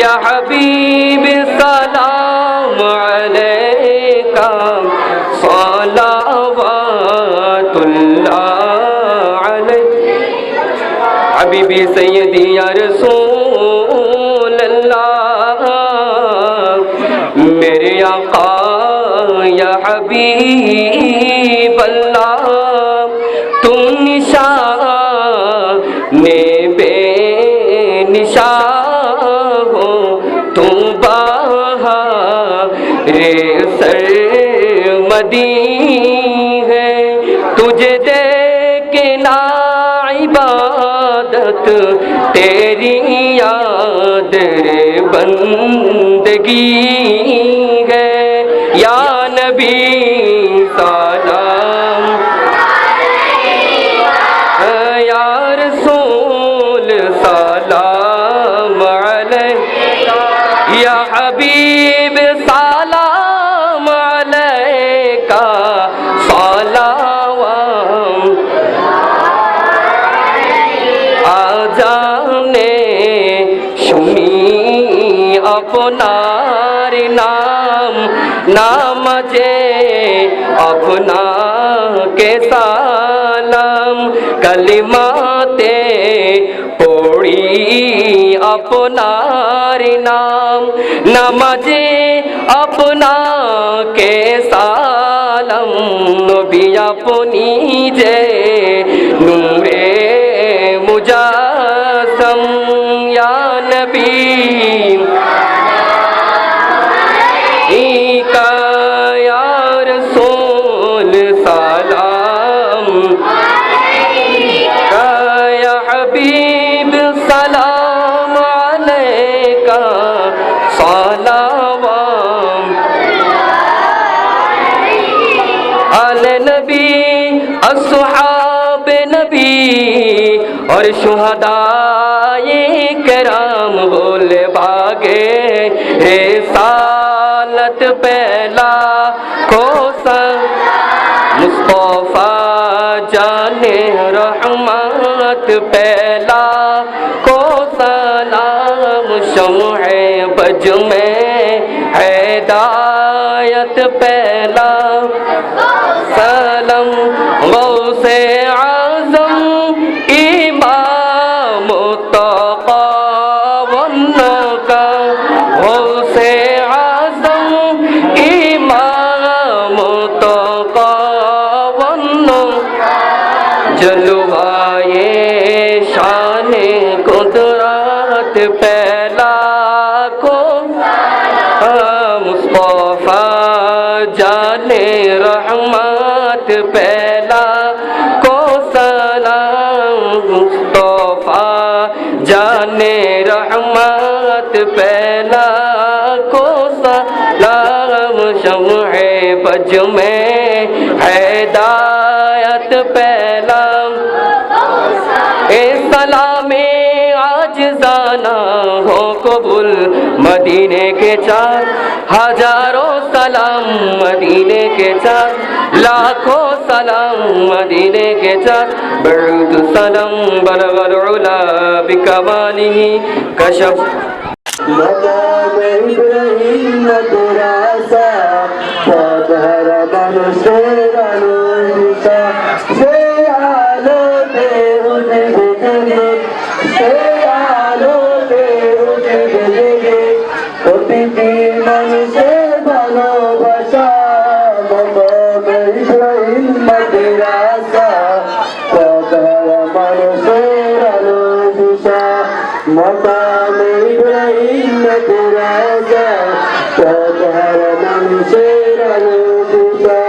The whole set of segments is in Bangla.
या हबीब सलाम अलैका सलावतुल्लाह अलैका हबीबी सैयदी या रसूल अल्लाह मेरे आका या हबीब अल्लाह तुम निशाने बेनिशा हो तुम बहारे सरमदी है तुझे देख ना इबादत तेरी याद रे बंदगी है या नबी सलाम या रसूल सलाम अलैका या हबीब सलाम अलैका सलावम आजाने शुनी अपनार नाम नाम जे अपना के सालाम कलिमाते पढ़ी अपनार नाम नमाजे अपना के सालम नबी अपनी जे नूरे मुजासम या नबी का या रसूल सलाम का या हबीब सलाम अलैका सलावम आले नबी अस्हाब नबी और शुहदाए कराम बोले भागे रे सालत पहला कोसा मुस्तफा जाने रहमत पहला को सलाम शम्ह बज में हिदायत पहला सलाम गौसे आज़म इमाम तक़वन्ना का गौसे आज़म इमाम तक़वन्ना जलवाए शान कुदरत पहला को मुस्तफा जाने रहमत पहला को सलाम मुस्तफा जाने रहमत पहला को सलाम शम्ह बज में हिदायत पहला ए सलामे आज जाना हो कबूल मदीने के चार हजारों सलाम मदीने के चार लाखों सलाम मदीने के चार बरुद सलाम बलगल उला बिकमालिही कशफ मकाम इब्राहीम दुरासा पधर मनुष्य अनुसा से आलो दे उजगे से आलो दे उजगे প্রতিটি মানুষের ভালোবাসা মকাম ইব্রাহিম মাদ্রাসা পধর মানুষের অনুদিশা মকাম ইব্রাহিম মাদ্রাসা পধর মানুষের অনুদিশা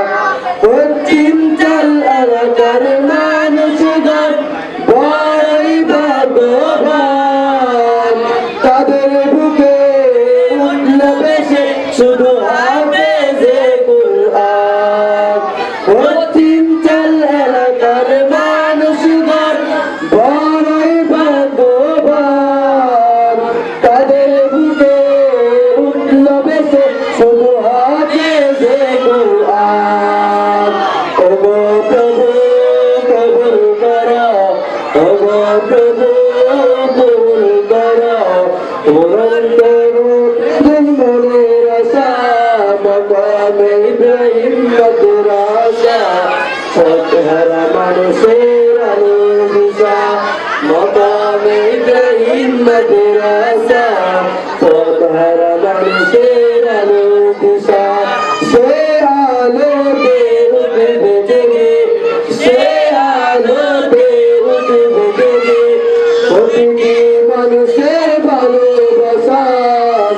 পশ্চিম চাল এলাকার মানুষগণ বড়ই ভাগ্যবান তাদের বুকে উঠল বেশে শুধু হাফেজে কুরআন পশ্চিম চাল এলাকার মানুষগণ বড়ই ভাগ্যবান তাদের বুকে উঠল বেশে শুধু হাফেজে কুরআন ওগো প্রভু কবুল করো ওগো প্রভু কবুল করো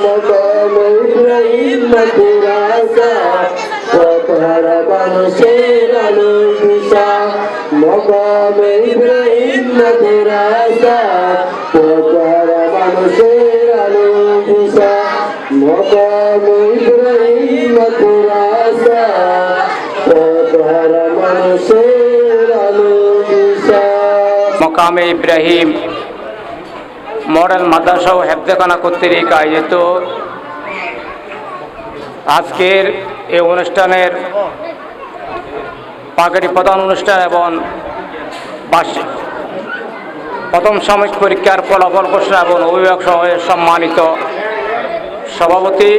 মকাম ইব্রাহিম মাদ্রাসা পথহার মানুষের আলো দিশা মকাম ইব্রাহিম মাদ্রাসা পথহার মানুষের আলো দিশা মকাম ইব্রাহিম মাদ্রাসা পথহার মানুষের আলো দিশা মকামে ইব্রাহিম মডেল মাদ্রাসা ও হেফজখানা কর্তৃক আয়োজিত আজকের এই অনুষ্ঠানের পাগড়ি প্রদান অনুষ্ঠান এবং বার্ষিক প্রথম সাময়িক পরীক্ষার ফলাফল ঘোষণা এবং অভিভাবক সমাবেশের সম্মানিত সভাপতি,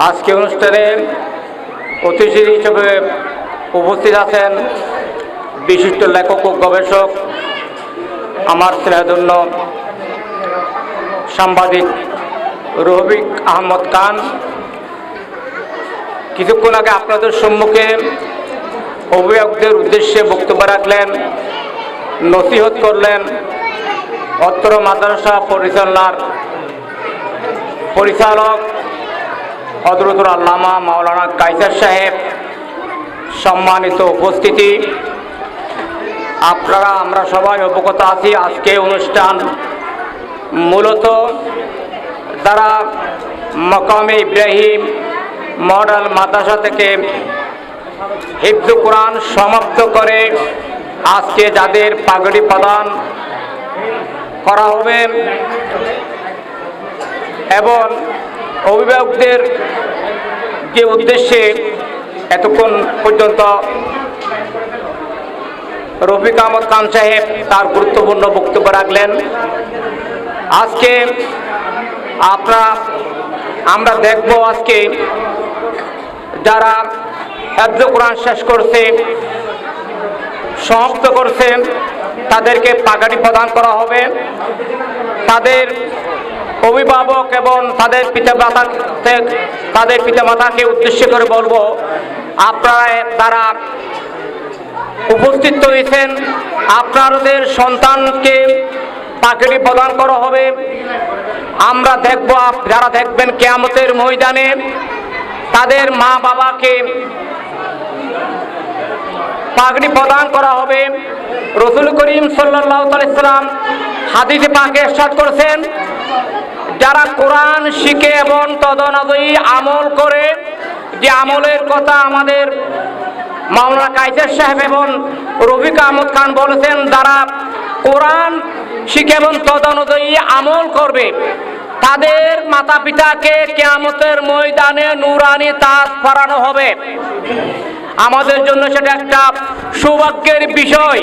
আজকে অনুষ্ঠানে অতিথি হিসেবে উপস্থিত আছেন বিশিষ্ট লেখক ও গবেষক আমার স্নেহধন্য সাংবাদিক রফিক আহমদ খান। কিছুক্ষণ আগে আপনাদের সম্মুখে অভিভাবকদের উদ্দেশ্যে বক্তব্য রাখলেন, নসিহত করলেন অত্র মাদ্রাসা পরিচালনার পরিচালক হযরতুল আল্লামা মাওলানা কায়সার সাহেব। সম্মানিত উপস্থিতি, আপনারা আমরা সবাই অবগত আছি আজকে অনুষ্ঠান মূলত যারা মকামে ইব্রাহিম মডেল মাদ্রাসা থেকে হিফজ কোরআন সমাপ্ত করে আজকে যাদের পাগড়ি প্রদান করা হবে এবং অভিভাবকদের যে উদ্দেশ্যে এতক্ষণ পর্যন্ত রফিক আহমদ খান সাহেব তার গুরুত্বপূর্ণ বক্তব্য রাখলেন। আজকে আমরা দেখব আজকে যারা হিফজ কোরআন শেষ করছে সমাপ্ত করছে তাদেরকে পাগড়ি প্রদান করা হবে। তাদের অভিভাবক এবং তাদের পিতামাতাকে উদ্দেশ্য করে বলবো, আপনারা যারা উপস্থিত হয়েছেন আপনাদের সন্তানকে পাগড়ি প্রদান করা হবে। আমরা দেখব যারা দেখবেন কিয়ামতের ময়দানে তাদের মা বাবাকে পাগড়ি প্রদান করা হবে। রাসূল করিম সাল্লাল্লাহু আলাইহি সাল্লাম হাদিসে পাকে ইরশাদ করেছেন, যারা কোরআন শিখে এবং তদনুযায়ী আমল করে, যে আমলের কথা আমাদের মাওলানা কায়সার সাহেব এবং রফিক আহমদ খান বলেছেন, যারা কোরআন শিখে এবং তদনুযায়ী আমল করবে তাদের মাতা পিতাকে কিয়ামতের ময়দানে নূরানি তাজ পরানো হবে। আমাদের জন্য সেটা একটা সৌভাগ্যের বিষয়।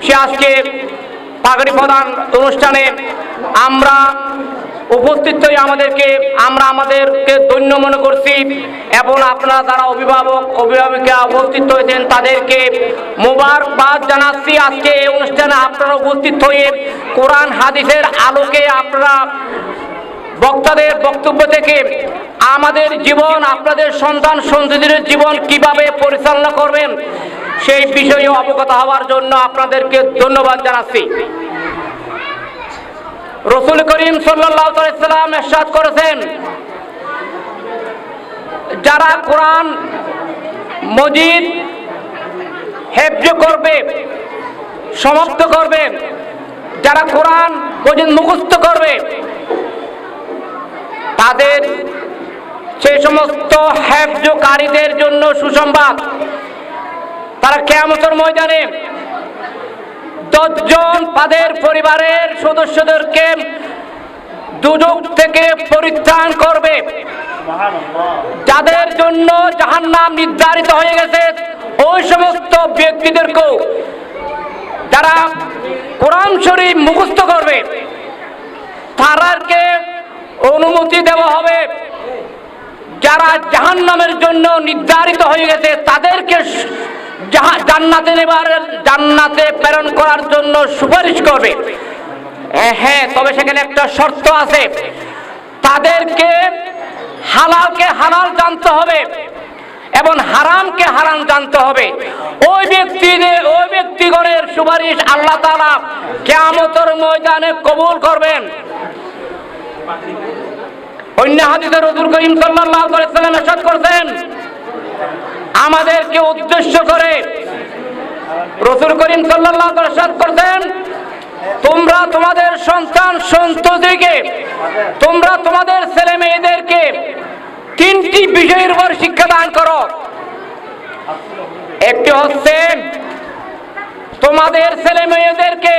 সে আজকে পাগড়ি প্রদান অনুষ্ঠানে আমরা উপস্থিত হয়ে আমাদেরকে ধন্য মনে করছি এবং আপনারা যারা অভিভাবিকা উপস্থিত হয়েছেন তাদেরকে মোবারকবাদ জানাচ্ছি। আজকে এই অনুষ্ঠানে আপনারা উপস্থিত হয়ে কোরআন হাদিসের আলোকে আপনারা বক্তাদের বক্তব্য থেকে আমাদের জীবন, আপনাদের সন্তান সন্ততির জীবন কিভাবে পরিচালনা করবেন সেই বিষয়ে অবগত হওয়ার জন্য আপনাদেরকে ধন্যবাদ জানাচ্ছি। রাসূল করিম সাল্লাল্লাহু আলাইহি সাল্লাম ইরশাদ করেছেন, যারা কোরআন মজিদ হিফজ করবে সমাপ্ত করবে, যারা কোরআন মজিদ মুখস্থ করবে তাদের সেই সমস্ত হিফজকারীদের জন্য সুসংবাদ, তারা কিয়ামতের ময়দানে 10 জন তাদের পরিবারের সদস্যদেরকে দুজক থেকে পরিত্রাণ করবে। যাদের জন্য জাহান্নাম নির্ধারিত হয়ে গেছে ওই সমস্ত ব্যক্তিদেরকেও যারা কোরআন শরীফ মুখস্থ করবে তাদেরকে অনুমতি দেওয়া হবে। যারা জাহান্নামের জন্য নির্ধারিত হয়ে গেছে তাদেরকে জান্নাতে প্রেরণ করার জন্য সুপারিশ করবে। হ্যাঁ, তবে সেখানে একটা শর্ত আছে, তাদেরকে হালালকে হালাল জানতে হবে এবং হারামকে হারাম জানতে হবে। ওই ব্যক্তিগণের সুপারিশ আল্লাহ তাআলা কিয়ামতের ময়দানে কবুল করবেন। হাদিসে রাসূল করিম সাল্লাল্লাহু আলাইহি ওয়াসাল্লাম ইরশাদ করেছেন, আমাদেরকে উদ্দেশ্য করে রাসূল করিম সাল্লাল্লাহু আলাইহি ওয়াসাল্লাম ইরশাদ করেছেন, তোমরা তোমাদের সন্তান সন্ততিকে, তোমরা তোমাদের ছেলে মেয়েদেরকে তিনটি বিষয়ের উপর শিক্ষা দান করো। একটি হচ্ছে তোমাদের ছেলে মেয়েদেরকে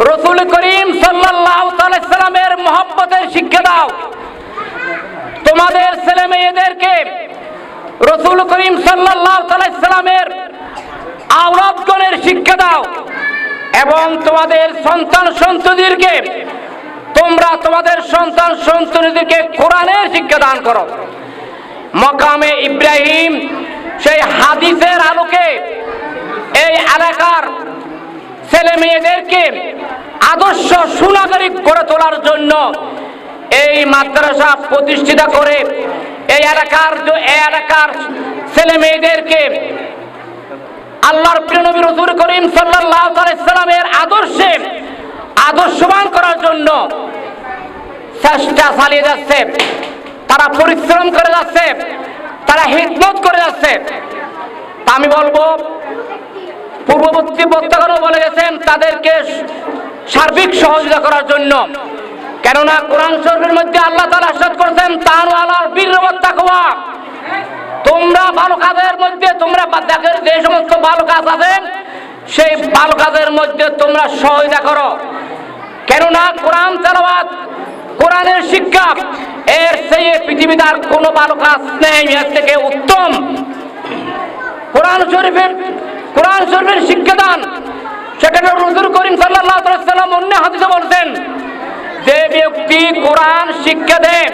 রাসূল করিম সাল্লাল্লাহু আলাইহি ওয়াসাল্লামের মহব্বতের শিক্ষা দাও। তোমাদের ছেলে মেয়েদেরকে রাসূল করিম সাল্লাল্লাহু আলাইহি ওয়াসাল্লামের আওরাতগণের শিক্ষা দাও এবং তোমাদের সন্তান সন্ততিদেরকে তোমরা তোমাদের সন্তান সন্ততিদেরকে কোরআনের শিক্ষা দান করো। মাকামে ইব্রাহিম সেই হাদিসের আলোকে এই এলাকার ছেলে মেয়েদেরকে আদর্শ সুনাগরিক গড়ে তোলার জন্য এই মাদ্রাসা প্রতিষ্ঠিত করে এই এলাকার ছেলে মেয়েদেরকে আল্লাহর প্রিয় নবী রাসূল করিম সাল্লাল্লাহু আলাইহি ওয়াসাল্লামের আদর্শে আদর্শবান করার জন্য চেষ্টা চালিয়ে যাচ্ছে। তারা পরিশ্রম করে যাচ্ছে, তারা হিদমত করে যাচ্ছে। তা আমি বলবো, পূর্ববর্তী বক্তাগণও বলে গেছেন তাদেরকে সার্বিক সহযোগিতা করার জন্য। কেননা কোরআন শরীফের মধ্যে আল্লাহ তাআলা ইরশাদ করেছেন, তাআনু আলাল বিররি ওয়াত তাকওয়া, তোমরা ভালো কাজের মধ্যে তোমরা যে সমস্ত ভালো কাজ আছে সেই ভালো কাজের মধ্যে তোমরা সহযোগিতা করো। কেননা কোরআন তেলাওয়াত, কোরআনের শিক্ষা, এর চেয়ে পৃথিবীতে আর কোনো ভালো কাজ নেই, এর থেকে উত্তম কোরআন শরীফের শিক্ষাদান। সেখানে রাসূল করিম সাল্লাল্লাহু আলাইহি ওয়াসাল্লাম অন্য হাদিসে বলছেন, যে ব্যক্তি কোরআন শিক্ষা দেয়,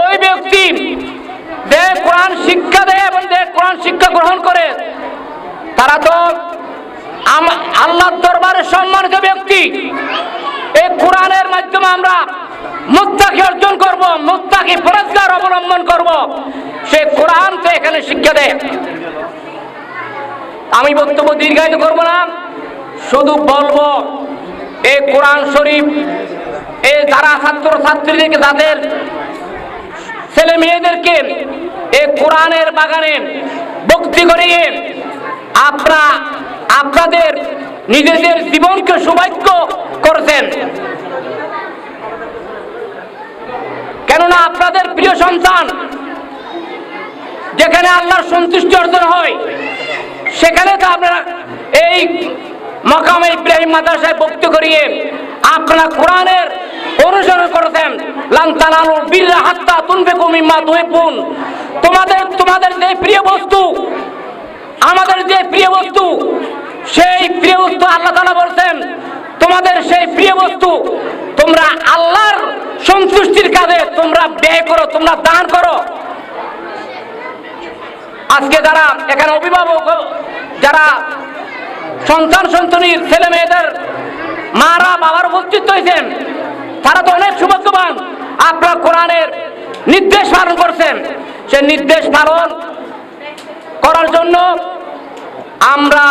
ওই ব্যক্তি যে কোরআন শিক্ষা দেয় এবং যে কোরআন শিক্ষা গ্রহণ করে, তারা তো আল্লাহর দরবারে সম্মানিত ব্যক্তি। এই কোরআনের মাধ্যমে আমরা মুত্তাকি অর্জন করব, মুত্তাকি পরহেজগার অবলম্বন করব। সে কোরআন তো এখানে শিক্ষা দেয়। আমি বক্তব্য দীর্ঘায়িত করব না, শুধু বলবো এই কোরআন শরীফ এই যারা ছাত্র ছাত্রীদেরকে, যাদের ছেলে মেয়েদেরকে এই কোরআনের বাগানে ভক্তি করিয়ে আপনাদের নিজেদের জীবনকে সৌভাগ্য করেছেন। কেননা আপনাদের প্রিয় সন্তান যেখানে আল্লাহর সন্তুষ্টি অর্জন হয়, সেখানে তো আপনারা এই মাকামে ইব্রাহিম মাদ্রাসায় ভক্তি করিয়ে আপনারা কোরআনের অনুসরণ করেছেন। লান তানালুল বিররা হাত্তা তুনফিকু মিম্মা তুহিব্বুন, তোমাদের যে প্রিয় বস্তু, আমাদের যে প্রিয় বস্তু, সেই প্রিয় বস্তু আল্লাহ তাআলা বলছেন, তোমাদের সেই প্রিয় বস্তু তোমরা আল্লাহর সন্তুষ্টির কাজে তোমরা ব্যয় করো, তোমরা দান করো। আজকে যারা এখানে অভিভাবক, যারা সন্তান সন্ততির ছেলে মেয়েদের মারা বাবার উপস্থিত হয়েছেন, তারা তো অনেক সৌভাগ্যবান। আপনারা কোরআনের নির্দেশ পালন করছেন। সে নির্দেশ পালন করার জন্য আমরা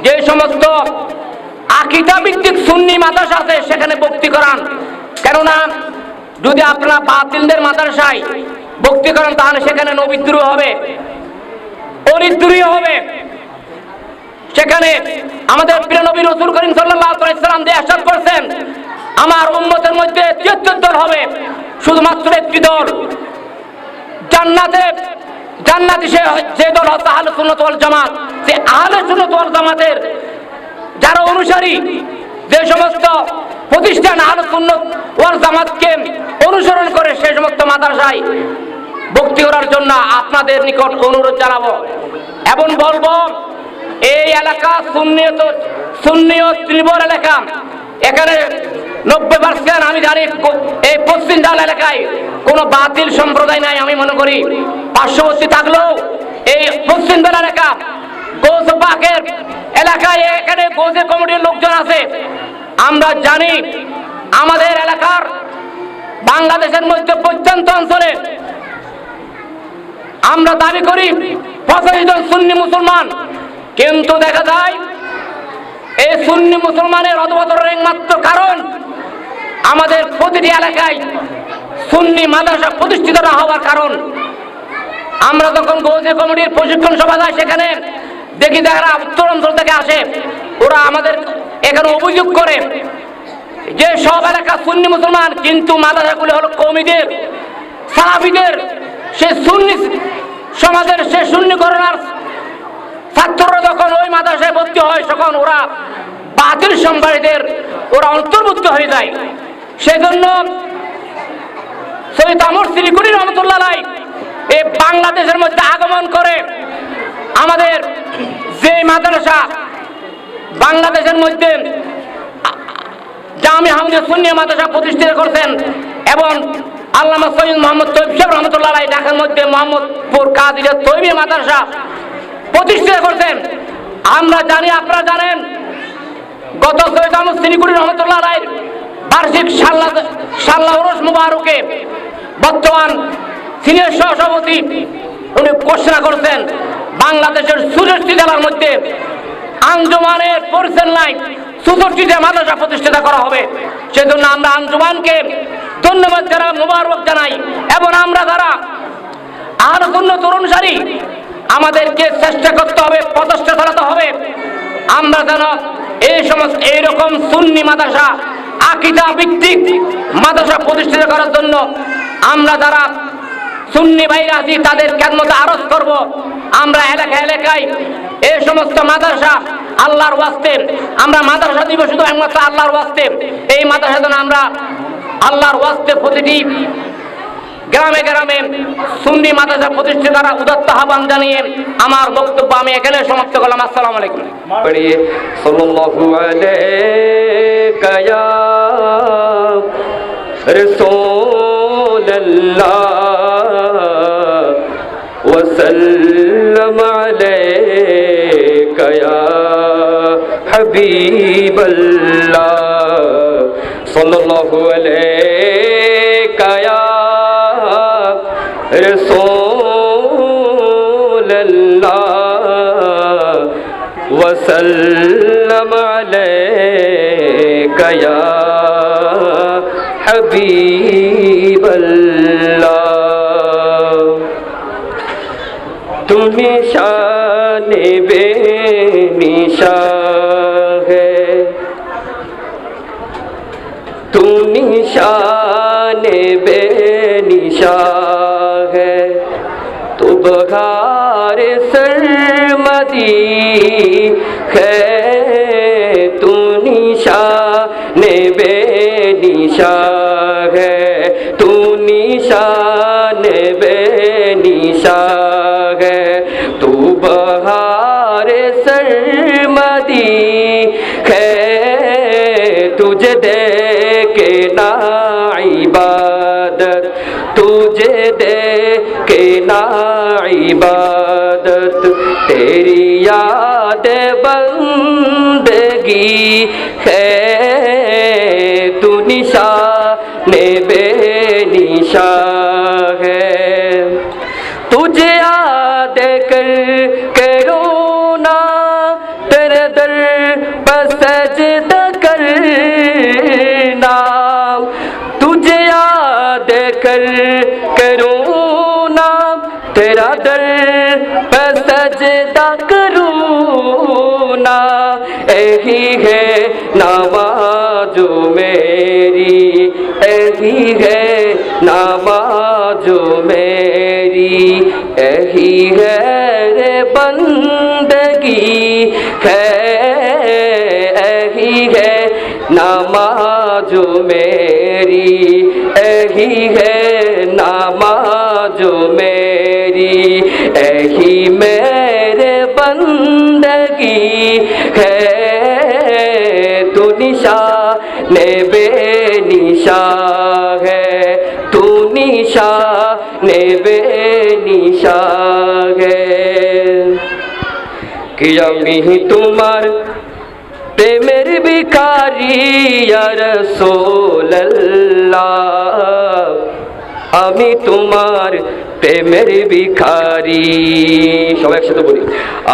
যে সমস্ত আকীদা ভিত্তিক সুন্নি মাদ্রাসা আছে সেখানে ভক্তি করান। কেননা যদি আপনারা বাতিলদের মাদ্রাসায় ভক্তি করেন, তাহলে সেখানে নবীদ্রোহ হবে, অলিদ্রোহী হবে। সেখানে আমাদের প্রিয় নবী রাসূল করিম সাল্লাল্লাহু আলাইহি ওয়াসাল্লাম যে ইরশাদ করেছেন, আমার উম্মতের মধ্যে ৭৩ দল হবে, শুধুমাত্র একটি দল জান্নাতি, যে দল হচ্ছে আহলে সুন্নাত ওয়াল জামাত। যে আহলে সুন্নাত ওয়াল জামাতের যারা অনুসারী, যে সমস্ত প্রতিষ্ঠান আহলে সুন্নাত ওয়াল জামাতকে অনুসরণ করে, সেই সমস্ত মাদ্রাসায় ভক্তি করার জন্য আপনাদের নিকট অনুরোধ জানাবো এবং বলবো, এই এলাকা সুন্নিয়ত ত্রিবর এলাকা। এখানে 90% আমি জানি এই পশ্চিম ডাল এলাকায় কোনো বাতিল সম্প্রদায় নাই। আমি মনে করি পার্শ্ববর্তী থাকলেও এই পশ্চিম ডাল এলাকা গৌস পাকের এলাকায় এখানে গৌসে কমিটির লোকজন আছে। আমরা জানি আমাদের এলাকার বাংলাদেশের মধ্যে প্রত্যন্ত অঞ্চলে আমরা দাবি করি 85 জন সুন্নি মুসলমান, কিন্তু দেখা যায় এই সুন্নি মুসলমানের অধঃপতনের একমাত্র কারণ আমাদের প্রতিটি এলাকায় সুন্নি মাদ্রাসা প্রতিষ্ঠিত না হওয়ার কারণ, আমরা যখন গৌসে কমিটির প্রশিক্ষণ সভা যায় সেখানে দেখি যারা উত্তরাঞ্চল থেকে আসে ওরা আমাদের এখানে অভিযোগ করে যে সব এলাকা সুন্নি মুসলমান, কিন্তু মাদ্রাসাগুলি হলো কওমিদের, সালাফিদের। সে সুন্নি সমাজের সে সুন্নি ঘরানার ছাত্ররা যখন ওই মাদ্রাসায় ভর্তি হয় তখন ওরা বাতিল সম্প্রদায়ের ওরা অন্তর্ভুক্ত হয়ে যায়। সেজন্য সৈয়দ আমর সিলিকুড়ি রহমতুল্লাহ আলাইহি এই বাংলাদেশের মধ্যে আগমন করে আমাদের যে মাদ্রাসা বাংলাদেশের মধ্যে জামি আহমদিয়া সুন্নি মাদ্রাসা প্রতিষ্ঠিত করছেন, এবং আল্লামা সৈয়দ মোহাম্মদ তৈয়ব সাহেব রহমতুল্লাহ আলাইহি ঢাকার মধ্যে মোহাম্মদপুর কাদিরিয়া তৈয়বী মাদ্রাসা প্রতিষ্ঠিত করছেন। আমরা জানি, আপনারা জানেন, গত সৈয়দ আহমদ সিলিকুড়ি রহমতুল্লাহ আলাইহির বার্ষিক সাল্লাহ উরুস মুবারকে বর্তমান সিনিয়র সহসভাপতি উনি ঘোষণা করছেন বাংলাদেশের 64 জেলার মধ্যে আঞ্জুমানের পরিচালনায় 64টি মাদ্রাসা প্রতিষ্ঠিত করা হবে। সেজন্য আমরা আঞ্জুমানকে ধন্যবাদ জানাই, মুবারক জানাই, এবং আমরা যারা আহলে সুন্নাত অনুসারী আমাদেরকে চেষ্টা করতে হবে, প্রচেষ্টা চালাতে হবে আমরা যেন এই সমস্ত এইরকম সুন্নি মাদ্রাসা আকীদা ভিত্তিক মাদ্রাসা প্রতিষ্ঠিত করার জন্য আমরা যারা সুন্নি ভাইরা আছি তাদের খেদমতে আরজ করব। আমরা এলাকায় এই সমস্ত মাদ্রাসা আল্লাহর ওয়াস্তে আমরা মাদ্রাসা দিব, শুধু একমাত্র আল্লাহর ওয়াস্তে। এই মাদ্রাসা যেন আমরা আল্লাহর ওয়াস্তে প্রতিটি গ্রামে গ্রামে সুন্নি মাদ্রাসা প্রতিষ্ঠা করা উদাত্ত আহ্বান জানিয়ে আমার বক্তব্য আমি এখানে সমাপ্ত করলাম। আসসালামু আলাইকুম। পড়িয়ে সাল্লাল্লাহু আলাইকা ইয়া রাসূলুল্লাহ ওয়া সাল্লাম আলাইকা ইয়া হাবিবাল্লাহ সাল্লাল্লাহু আলাইকা ইয়া রাসূলুল্লাহ ওয়া সাল্লাম আলাইকা ইয়া হাবিবাল্লাহ। তুমি শানে বেনিশা है, তুমি শানে বেনিশা है, तो बहार सरमदी है, तू निशान बेनिशा है, तू निशान बेनिशा है, तू बहार सरमदी है, तुझे देखे ना इबादत, तुझे देखे ना इबादत, तेरी याद बंदगी है, तू निशान बेनिशा है, तुझे याद कर रोना, तेरे दर पर सजदा करना, तुझे याद कर रोना, तेरा दर पर सजदा करूना, यही है नमाज़ो मेरी, यही है नमाज़ो मेरी, यही है रे बंदगी है, यही है नमाज़ो मेरी, यही है नमाज़ो मेरी, यही मेरे बंदगी है, तू निशान बेनिशा है, तू निशान बेनिशा है। कि আমি তোমার প্রেমের ভিখারি ইয়া রাসূলুল্লাহ, আমি তোমার প্রেমের ভিখারি, সবাই একসাথে বলি,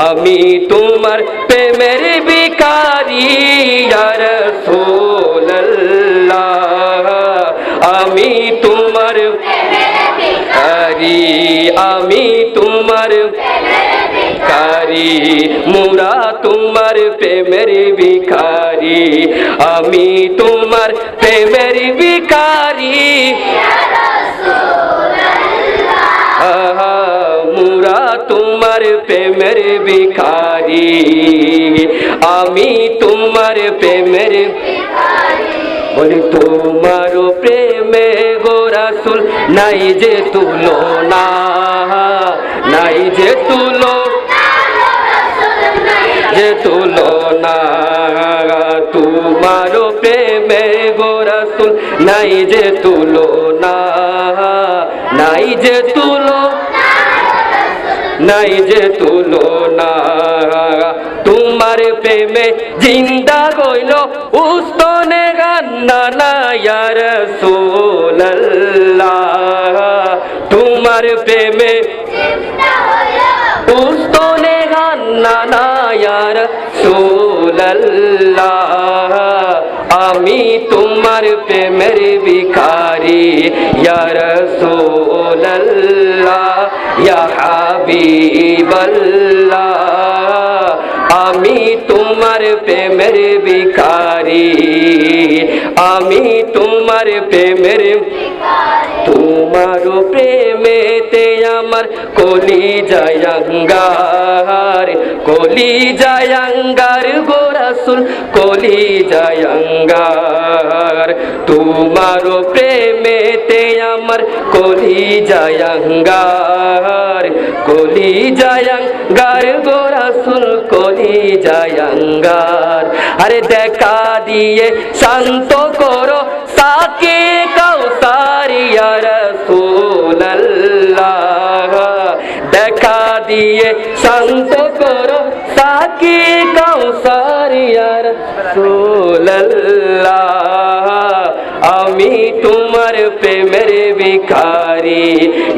আমি তোমার প্রেমের ভিখারি ইয়া রাসূলুল্লাহ, ভিখারি আমি তোমার ভিখারি মোরা তোমার প্রেমের ভিখারি আমি তোমার প্রেমের ভিখারি মোরা তোমার প্রেমের ভিখারি আমি তোমার প্রেমের বলি তোমার প্রেমে গো রাসূল নাই যে তুলনা নাই যে তুলনা তোমার প্রেমে গো রাসূল নাই যে তুলনা নাই যে তুলনা তোমার প্রেমে জিন্দা হইল উস্তনে গান্না না ইয়া রাসূলুল্লাহ তোমার প্রেমে উস্তনে গান্না না ইয়া রাসূলুল্লাহ আমি তোমার প্রেমের ভিখারি ইয়া রাসূলুল্লাহ ইয়া হাবিবাল্লাহ আমি তোমার প্রেমের ভিখারি আমি তোমার প্রেমের তোমার প্রেমেতে আমার কলি জায়াঙ্গার গো রাসূল কলি জায়াঙ্গার তোমার প্রেমেতে আমার কলি জায়াঙ্গার গো রাসূল কলি জায়াঙ্গার আরে দেখা দিয়ে শান্ত করো সাকে কাউসার ইয়া রাসূলুল্লাহ দেখা দিয়ে শান্ত করো সাকে কাউসার ইয়া রাসূলুল্লাহ আমি তোমার প্রেমের ভিখারি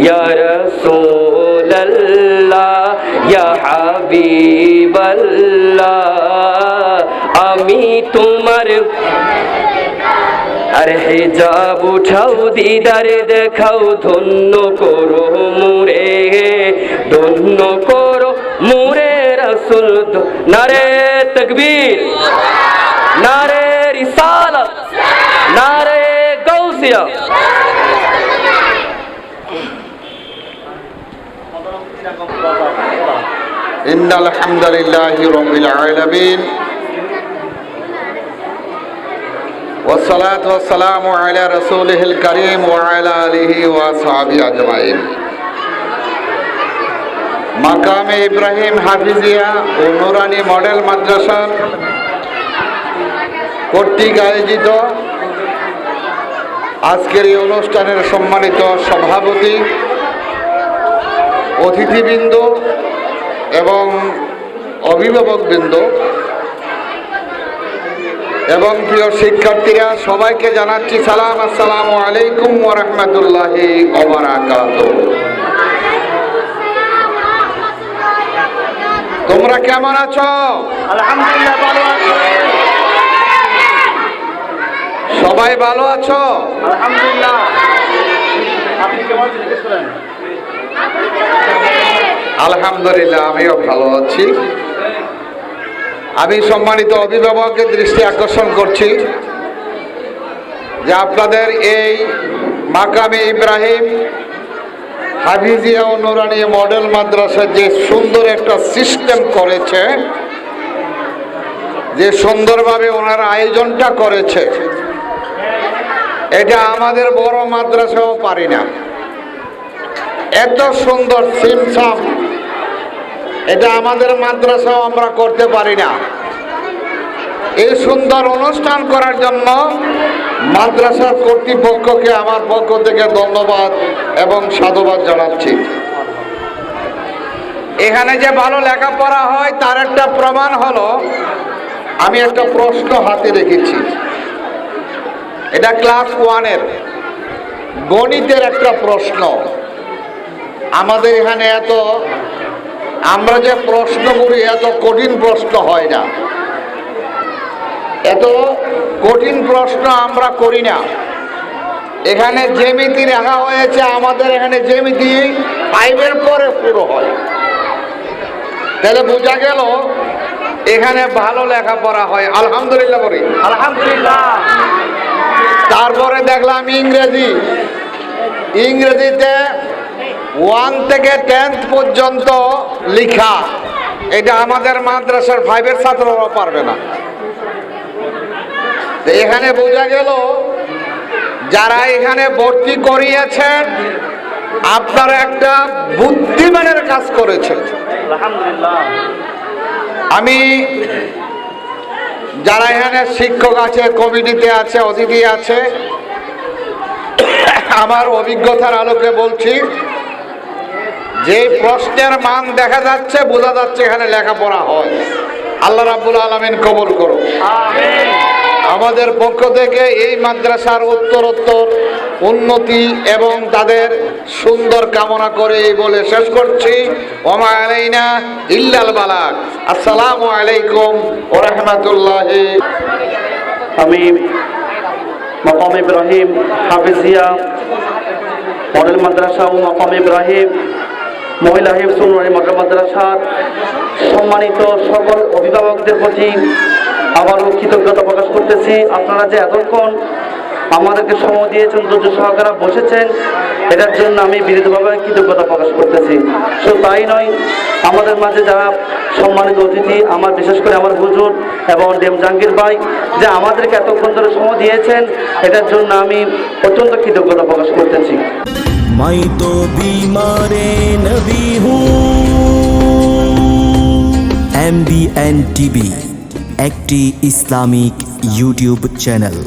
ইয়া রাসূলুল্লাহ ইয়া হাবিবাল্লাহ আমি তোমার আরে হিজাব উঠাও দিদারে দেখাও ধন্য করো মুরে রাসূল নারে তাকবীর নারে রিসালাত নারে গাউসিয়া ইন্নাল হামদুলিল্লাহি রাব্বিল আলামিন والصلاة والسلام على رسوله الكريم وعلى آله وصحبه أجمعين মাকামে ইব্রাহিম হাফিজিয়া ও নুরানি মডেল মাদ্রাসার কর্তৃক আয়োজিত আজকের এই অনুষ্ঠানের সম্মানিত সভাপতি অতিথিবৃন্দ এবং অভিভাবকবৃন্দ এবং প্রিয় শিক্ষার্থীরা সবাইকে জানাচ্ছি সালাম আসসালামু আলাইকুম ওয়া রাহমাতুল্লাহি ওয়া বারাকাতুহু। তোমরা কেমন আছো? আলহামদুলিল্লাহ ভালো আছি। সবাই ভালো আছো? আলহামদুলিল্লাহ। আপনি কেমন আছেন? আলহামদুলিল্লাহ আমিও ভালো আছি। আমি সম্মানিত অভিভাবকের দৃষ্টি আকর্ষণ করছি যে আপনাদের এই মাকামে ইব্রাহিম হাফিজিয়া ও নুরানি মডেল মাদ্রাসা যে সুন্দর একটা সিস্টেম করেছে, যে সুন্দরভাবে ওনারা আয়োজনটা করেছে, এটা আমাদের বড় মাদ্রাসাও পারি না। এত সুন্দর সিমসাম এটা আমাদের মাদ্রাসাও আমরা করতে পারি না। এই সুন্দর অনুষ্ঠান করার জন্য মাদ্রাসার কর্তৃপক্ষকে আমার পক্ষ থেকে ধন্যবাদ এবং সাধুবাদ জানাচ্ছি। এখানে যে ভালো লেখাপড়া হয় তার একটা প্রমাণ হলো আমি একটা প্রশ্ন হাতে রেখেছি। এটা ক্লাস 1-এর গণিতের একটা প্রশ্ন। আমাদের এখানে আমরা যে প্রশ্ন করি এত কঠিন প্রশ্ন হয় না, এত কঠিন প্রশ্ন আমরা করি না। এখানে জ্যামিতি রাখা হয়েছে, আমাদের এখানে জ্যামিতি 5-এর পরে পুরো হয়। তাহলে বোঝা গেল এখানে ভালো লেখাপড়া হয়, আলহামদুলিল্লাহ বলি। আলহামদুলিল্লাহ। তারপরে দেখলাম ইংরেজিতে 1 থেকে 10th পর্যন্ত লেখা, এটা আমাদের মাদ্রাসার 5-এর ছাত্ররাও পারবে না। তো এখানে বোঝা গেল যারা এখানে ভর্তি করিয়েছেন আপনারা একটা বুদ্ধিমানের কাজ করেছেন। আমি যারা এখানে শিক্ষক আছে, কমিটিতে আছে, অতিথি আছে, আমার অভিজ্ঞতার আলোকে বলছি, যে প্রশ্নের মান দেখা যাচ্ছে, বোঝা যাচ্ছে এখানে লেখাপড়া হয়। আল্লাহ রাব্বুল আলামিন কবুল করুন। আমাদের পক্ষ থেকে এই মাদ্রাসার উত্তরোত্তর উন্নতি এবং তাদের সুন্দর কামনা করে এই বলে শেষ করছি। ওমা আলাইনা ইল্লাল বালাগ। আসসালামু আলাইকুম ওয়া রাহমাতুল্লাহি। আমি মাকাম ইব্রাহিম হাফিজিয়া মডেল মাদ্রাসা ও মাকাম ইব্রাহিম মহিলা হিফজুল মডেল মাদ্রাসার সম্মানিত সকল অভিভাবকদের প্রতি আবারও কৃতজ্ঞতা প্রকাশ করতেছি। আপনারা যে এতক্ষণ আমাদেরকে সময় দিয়েছেন, ধৈর্য সহকারে বসেছেন, এটার জন্য আমি বিনীতভাবে কৃতজ্ঞতা প্রকাশ করতেছি। শুধু তাই নয়, আমাদের মাঝে যারা সম্মানিত অতিথি, আমার বিশেষ করে আমার হুজুর এবং ডেম জাহাঙ্গীর ভাই, যে আমাদেরকে এতক্ষণ ধরে সময় দিয়েছেন, এটার জন্য আমি অত্যন্ত কৃতজ্ঞতা প্রকাশ করতেছি। मैं तो बीमारे नबी हूँ। MBN TV একটি ইসলামিক ইউটিউব চ্যানেল।